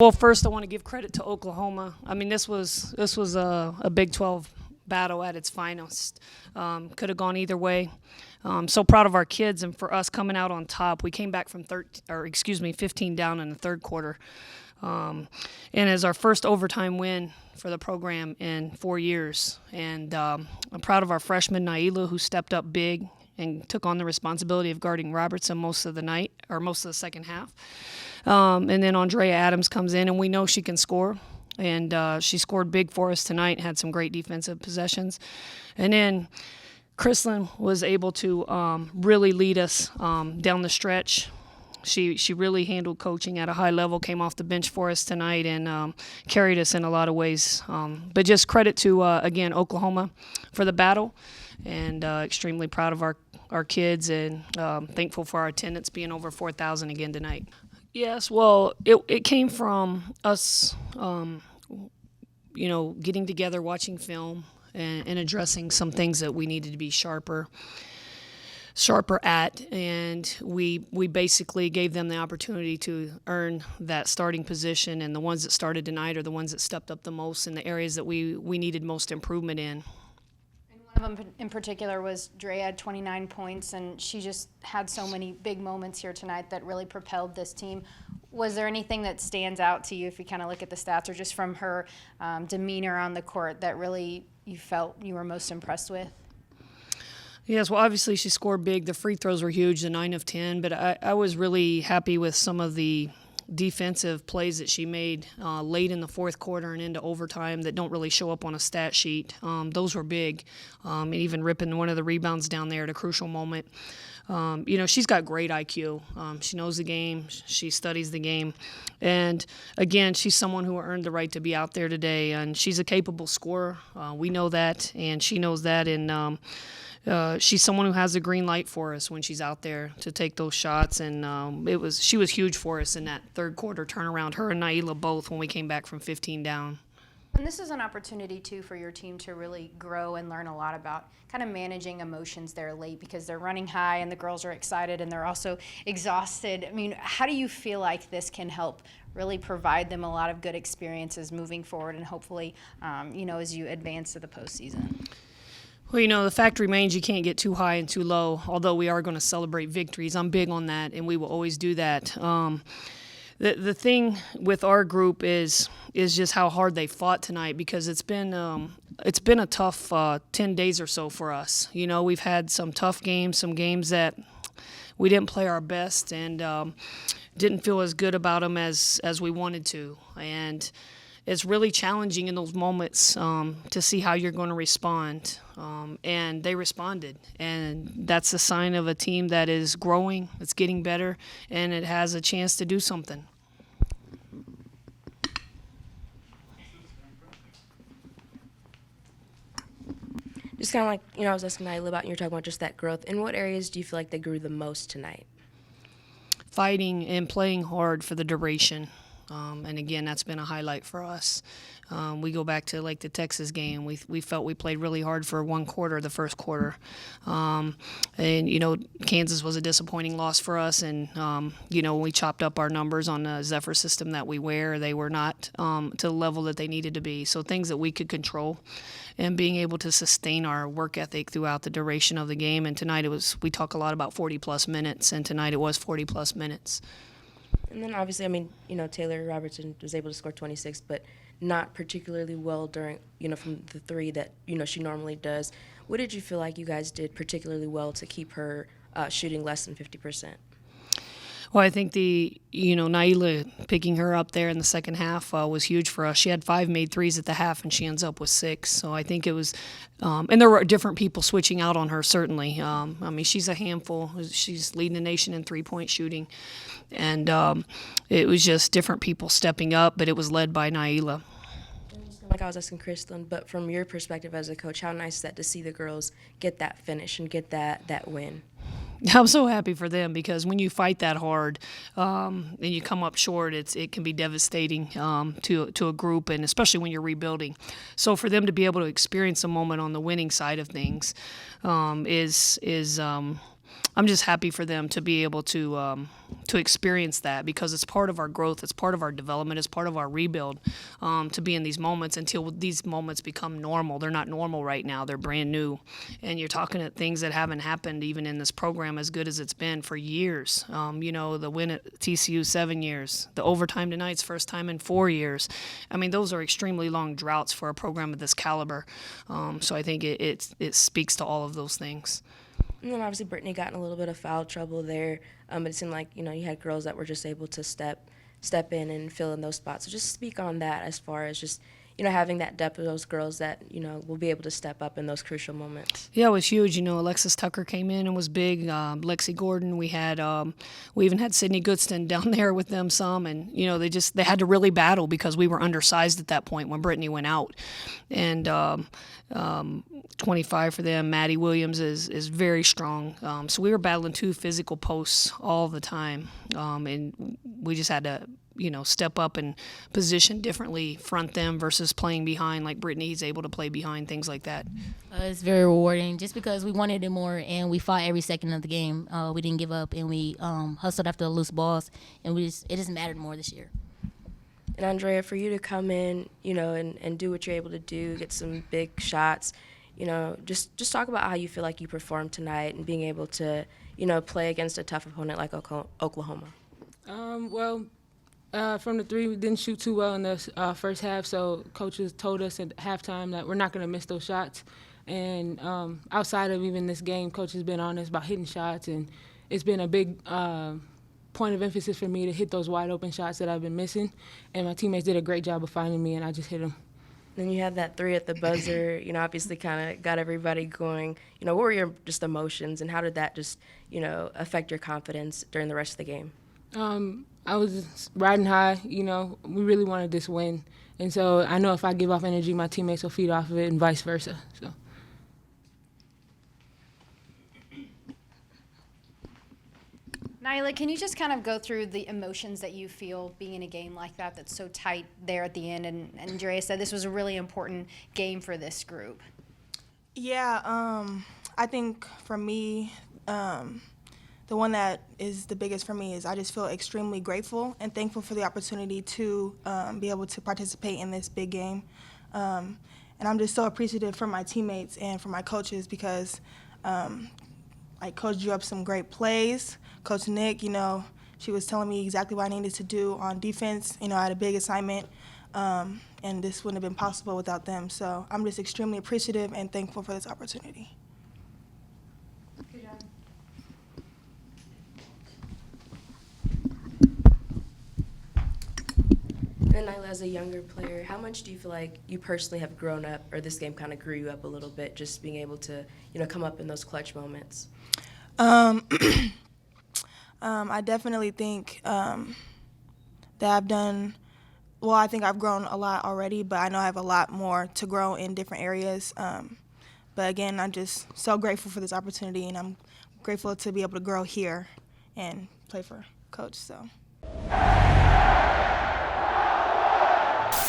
Well, first I want to give credit to Oklahoma. I mean, this was a Big 12 battle at its finest. Could have gone either way. So proud of our kids and for us coming out on top. We came back from 15 down in the third quarter, and as our first overtime win for the program in 4 years. And I'm proud of our freshman Naila, who stepped up big and took on the responsibility of guarding Robertson most of the night, or most of the second half. And then Andrea Adams comes in, and we know she can score. And she scored big for us tonight, had some great defensive possessions. And then Chrislyn was able to really lead us down the stretch. She really handled coaching at a high level, came off the bench for us tonight, and carried us in a lot of ways. But just credit to, again, Oklahoma for the battle, and extremely proud of our kids, and thankful for our attendance being over 4,000 again tonight. Yes, well, it came from us, getting together, watching film, and addressing some things that we needed to be sharper at, and we basically gave them the opportunity to earn that starting position, and the ones that started tonight are the ones that stepped up the most in the areas that we needed most improvement in. One of them in particular was Drea had 29 points, and she just had so many big moments here tonight that really propelled this team. Was there anything that stands out to you if you kind of look at the stats, or just from her demeanor on the court, that really you felt you were most impressed with? Yes, well, obviously she scored big. The free throws were huge, the 9 of 10, but I was really happy with some of the defensive plays that she made late in the fourth quarter and into overtime that don't really show up on a stat sheet. Those were big, and even ripping one of the rebounds down there at a crucial moment. She's got great IQ. She knows the game. She studies the game. And, again, she's someone who earned the right to be out there today, and she's a capable scorer. We know that, and she knows that, and she's someone who has a green light for us when she's out there to take those shots, and she was huge for us in that third quarter turnaround, her and Naila both, when we came back from 15 down. And this is an opportunity, too, for your team to really grow and learn a lot about kind of managing emotions there late, because they're running high and the girls are excited and they're also exhausted. I mean, how do you feel like this can help really provide them a lot of good experiences moving forward, and hopefully, as you advance to the postseason? Well, the fact remains you can't get too high and too low, although we are going to celebrate victories. I'm big on that, and we will always do that. The thing with our group is just how hard they fought tonight, because it's been a tough 10 days or so for us. We've had some tough games, some games that we didn't play our best, and didn't feel as good about them as we wanted to. And it's really challenging in those moments to see how you're going to respond. And they responded. And that's a sign of a team that is growing, it's getting better, and it has a chance to do something. Just kind of like, I was asking Naila about, and you're talking about just that growth. In what areas do you feel like they grew the most tonight? Fighting and playing hard for the duration. And again, that's been a highlight for us. We go back to like the Texas game. We felt we played really hard for one quarter, the first quarter. And Kansas was a disappointing loss for us. And when we chopped up our numbers on the Zephyr system that we wear, they were not to the level that they needed to be. So things that we could control, and being able to sustain our work ethic throughout the duration of the game. And tonight we talk a lot about 40-plus minutes, and tonight it was 40-plus minutes. And then obviously, Taylor Robertson was able to score 26, but not particularly well during, from the three that, she normally does. What did you feel like you guys did particularly well to keep her shooting less than 50%? Well, I think Naila picking her up there in the second half was huge for us. She had 5 made threes at the half, and she ends up with 6. So I think it was, and there were different people switching out on her, certainly. She's a handful. She's leading the nation in three-point shooting. And it was just different people stepping up, but it was led by Naila. Like I was asking Chrislyn, but from your perspective as a coach, how nice is that to see the girls get that finish and get that win? I'm so happy for them, because when you fight that hard and you come up short, it can be devastating to a group, and especially when you're rebuilding. So for them to be able to experience a moment on the winning side of things is I'm just happy for them to be able to experience that, because it's part of our growth, it's part of our development, it's part of our rebuild, to be in these moments until these moments become normal. They're not normal right now, they're brand new, and you're talking at things that haven't happened even in this program as good as it's been for years. The win at TCU 7 years, the overtime tonight's first time in 4 years. I mean, those are extremely long droughts for a program of this caliber. So I think it speaks to all of those things. And then obviously Brittany got in a little bit of foul trouble there. It seemed like, you had girls that were just able to step in and fill in those spots. So just speak on that as far as just, having that depth of those girls that, will be able to step up in those crucial moments. Yeah, it was huge. Alexis Tucker came in and was big. Lexi Gordon. We even had Sydney Goodston down there with them some, and they had to really battle because we were undersized at that point when Brittany went out. And 25 for them. Maddie Williams is very strong. So we were battling 2 physical posts all the time, and we just had to step up and position differently, front them versus playing behind like Brittany's able to play behind, things like that. It's very rewarding just because we wanted it more and we fought every second of the game. We didn't give up and we hustled after the loose balls, and it just mattered more this year. And Andrea, for you to come in, and do what you're able to do, get some big shots, just talk about how you feel like you performed tonight and being able to, play against a tough opponent like Oklahoma. From the 3, we didn't shoot too well in the first half, so coaches told us at halftime that we're not going to miss those shots. And outside of even this game, coach has been honest about hitting shots, and it's been a big point of emphasis for me to hit those wide open shots that I've been missing. And my teammates did a great job of finding me, and I just hit them. Then you had that 3 at the buzzer, obviously kind of got everybody going. What were your just emotions, and how did that just, affect your confidence during the rest of the game? I was riding high, we really wanted this win. And so I know if I give off energy, my teammates will feed off of it and vice versa. So. Nyla, can you just kind of go through the emotions that you feel being in a game like that that's so tight there at the end? And Andrea said this was a really important game for this group. Yeah, I think for me, the one that is the biggest for me is I just feel extremely grateful and thankful for the opportunity to be able to participate in this big game. And I'm just so appreciative for my teammates and for my coaches because Coach drew up some great plays. Coach Nick, she was telling me exactly what I needed to do on defense. I had a big assignment, and this wouldn't have been possible without them. So I'm just extremely appreciative and thankful for this opportunity. Good job. And Nyla, as a younger player, how much do you feel like you personally have grown up, or this game kind of grew you up a little bit, just being able to, come up in those clutch moments? I definitely think that I've done well. I think I've grown a lot already, but I know I have a lot more to grow in different areas. But again, I'm just so grateful for this opportunity, and I'm grateful to be able to grow here and play for Coach. So.